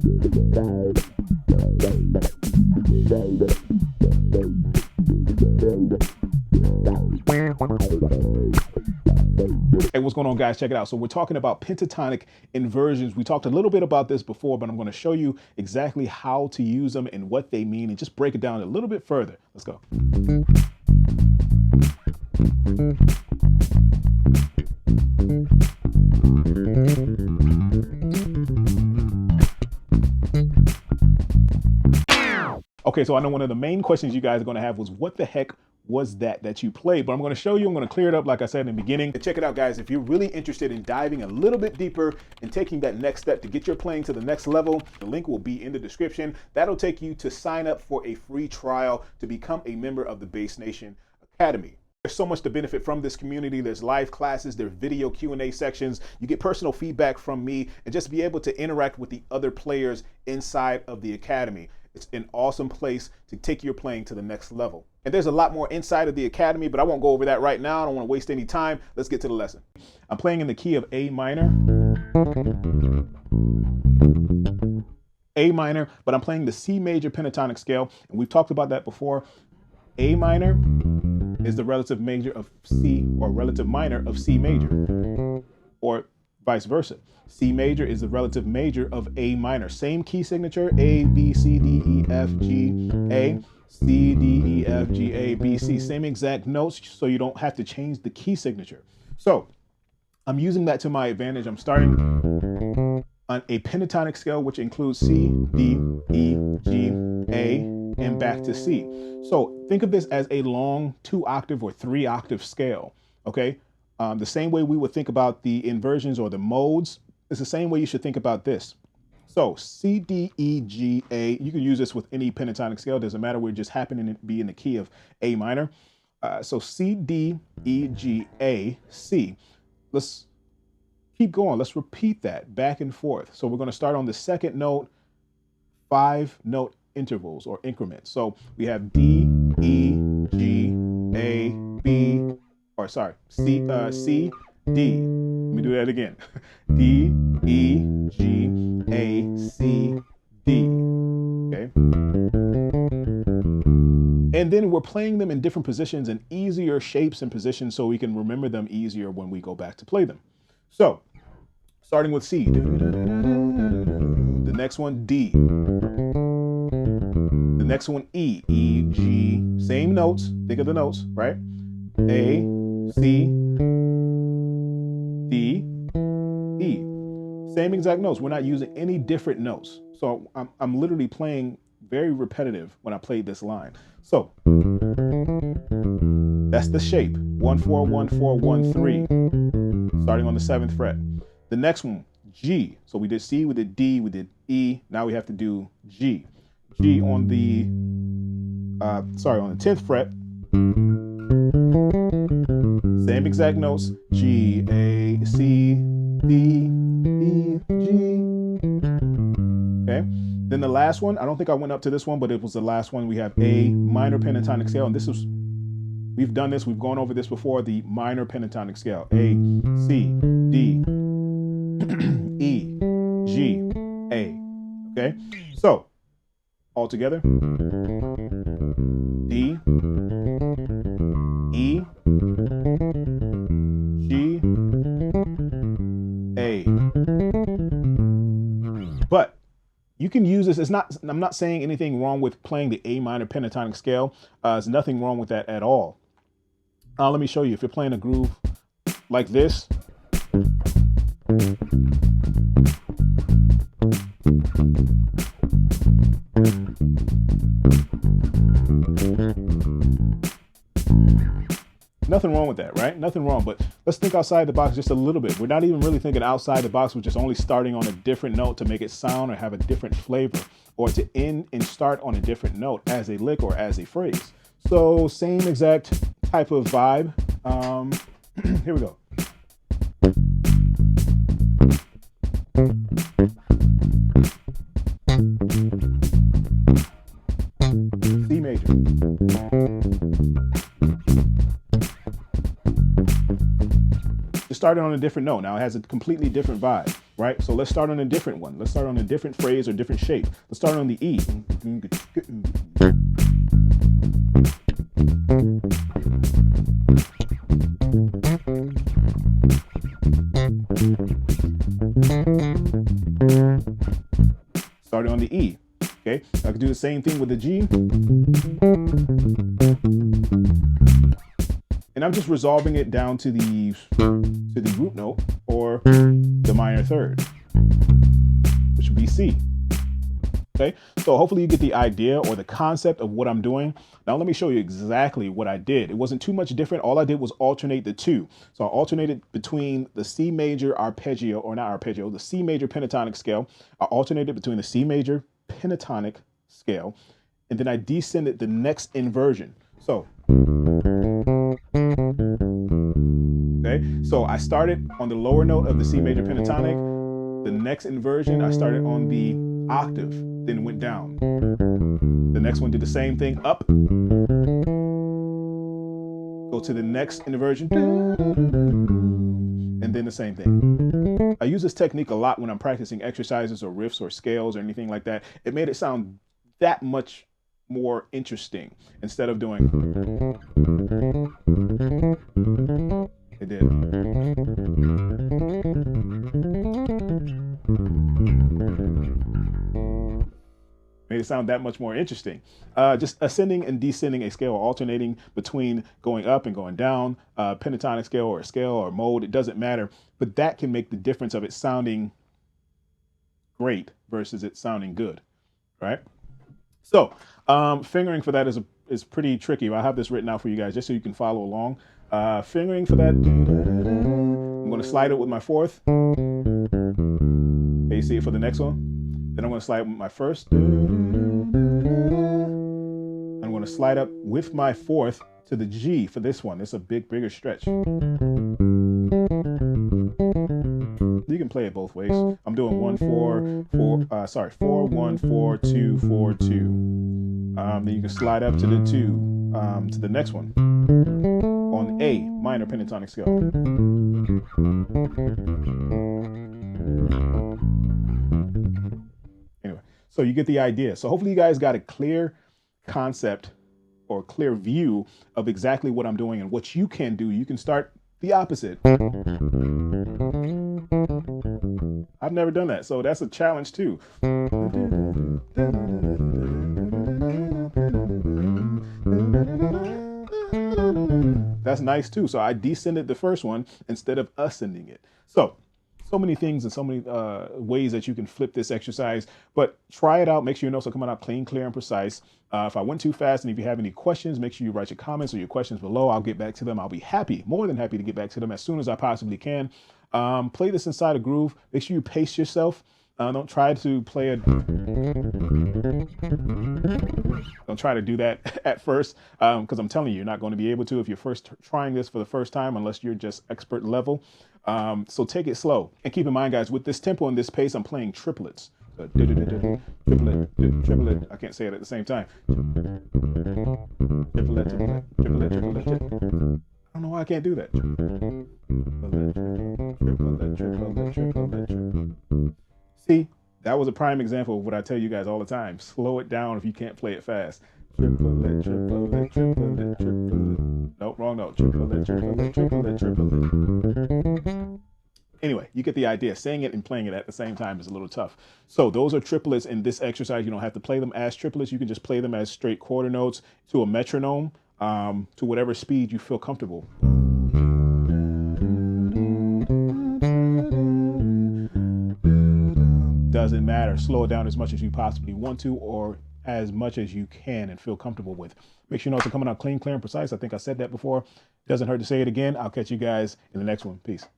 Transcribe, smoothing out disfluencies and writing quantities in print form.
Hey, what's going on, guys? Check it out. So we're talking about pentatonic inversions. We talked a little bit about this before, but I'm going to show you exactly how to use them and what they mean and just break it down a little bit further. Let's go. Okay, so I know one of the main questions you guys are going to have was, what the heck was that you played? But I'm going to show you, I'm going to clear it up like I said in the beginning. And check it out, guys. If you're really interested in diving a little bit deeper and taking that next step to get your playing to the next level, the link will be in the description. That'll take you to sign up for a free trial to become a member of the Bass Nation Academy. There's so much to benefit from this community. There's live classes, there's video Q&A sections. You get personal feedback from me and just be able to interact with the other players inside of the academy. It's an awesome place to take your playing to the next level. And there's a lot more inside of the academy, but I won't go over that right now. I don't want to waste any time. Let's get to the lesson. I'm playing in the key of A minor. A minor, but I'm playing the C major pentatonic scale. And we've talked about that before. A minor is the relative major of C, or relative minor of C major, or vice versa. C major is the relative major of A minor. Same key signature, A, B, C, D, E, F, G, A, C, D, E, F, G, A, B, C. Same exact notes, so you don't have to change the key signature. So I'm using that to my advantage. I'm starting on a pentatonic scale, which includes C, D, E, G, A, and back to C. So think of this as a long 2-octave or 3-octave scale, okay? The same way we would think about the inversions or the modes, it's the same way you should think about this. So C, D, E, G, A, you can use this with any pentatonic scale. Doesn't matter, we're just happening to be in the key of A minor. So C, D, E, G, A, C. Let's keep going. Let's repeat that back and forth. So we're going to start on the second note, 5-note intervals or increments. So we have D, E, G, A, B, or sorry, C, C, D. Let me do that again. D, E, G, A, C, D. Okay. And then we're playing them in different positions and easier shapes and positions so we can remember them easier when we go back to play them. So, starting with C. The next one, D. The next one, E. E, G. Same notes. Think of the notes, right? A, C, D, E. Same exact notes. We're not using any different notes. So I'm literally playing very repetitive when I play this line. So that's the shape. 1, 4, 1, 4, 1, 3. Starting on the 7th fret. The next one, G. So we did C, we did D, we did E. Now we have to do G. G on the on the 10th fret. Same exact notes, G, A, C, D, E, G. Okay, then the last one, I don't think I went up to this one, but it was the last one. We have A minor pentatonic scale, and this is, we've done this, we've gone over this before, the minor pentatonic scale. A, C, D, E, G, A. Okay, so all together, D, E, G, A. But you can use this. It's not, I'm not saying anything wrong with playing the A minor pentatonic scale. There's nothing wrong with that at all. Let me show you. If you're playing a groove like this, nothing wrong with that, right? Nothing wrong, but let's think outside the box just a little bit. We're not even really thinking outside the box. We're just only starting on a different note to make it sound or have a different flavor, or to end and start on a different note as a lick or as a phrase. So same exact type of vibe. Here we go. C major. Just started on a different note. Now it has a completely different vibe. right? So let's start on a different one. Let's start on a different phrase or different shape. Let's start on the E. Starting on the E. Okay, I can do the same thing with the G. And I'm just resolving it down to the root note or the minor third, which would be C. Okay, so hopefully you get the idea or the concept of what I'm doing. Now let me show you exactly what I did. It wasn't too much different. All I did was alternate the two. So I alternated between the C major arpeggio, or not arpeggio, the C major pentatonic scale. I alternated between the C major pentatonic scale, and then I descended the next inversion. So, okay, so I started on the lower note of the C major pentatonic. The next inversion, I started on the octave, then went down. The next one did the same thing, up. Go to the next inversion, and then the same thing. I use this technique a lot when I'm practicing exercises or riffs or scales or anything like that. It made it sound that much more interesting instead of doing. It did. Made it sound that much more interesting. Just ascending and descending a scale, alternating between going up and going down, pentatonic scale or scale or mode, it doesn't matter. But that can make the difference of it sounding great versus it sounding good, right? So fingering for that is pretty tricky. I have this written out for you guys just so you can follow along. Fingering for that, I'm going to slide it with my fourth. Okay, you see it for the next one? Then I'm going to slide with my first. I'm going to slide up with my fourth to the G for this one. It's a bigger stretch. You can play it both ways. I'm doing 1 4 4 4 1 4 2 4 2. Then you can slide up to the 2 to the next one on A minor pentatonic scale. Anyway, so you get the idea. So hopefully you guys got a clear concept or clear view of exactly what I'm doing and what you can do. You can start the opposite. I've never done that, so that's a challenge too. That's nice too. So I descended the first one instead of ascending it. So many things and so many ways that you can flip this exercise, but try it out. Make sure your notes are coming out clean, clear, and precise. If I went too fast and if you have any questions, make sure you write your comments or your questions below. I'll get back to them. I'll be happy, more than happy to get back to them as soon as I possibly can. Play this inside a groove. Make sure you pace yourself. Don't try to play a. Don't try to do that at first, because I'm telling you, you're not going to be able to if you're first trying this for the first time, unless you're just expert level. So take it slow. And keep in mind, guys, with this tempo and this pace, I'm playing triplets. Triplet, triplet. I can't say it at the same time. Triplet, triplet, triplet, triplet, triplet. I don't know why I can't do that. Triplet, triplet, triplet, triplet. See, that was a prime example of what I tell you guys all the time. Slow it down if you can't play it fast. Triplet, triplet, triplet, triplet. Nope, wrong note. Triplet, triplet, triplet, triplet. Anyway, you get the idea. Saying it and playing it at the same time is a little tough. So those are triplets in this exercise. You don't have to play them as triplets. You can just play them as straight quarter notes to a metronome, to whatever speed you feel comfortable. Doesn't matter. Slow it down as much as you possibly want to, or as much as you can and feel comfortable with. Make sure your notes are coming out clean, clear, and precise. I think I said that before. Doesn't hurt to say it again. I'll catch you guys in the next one. Peace.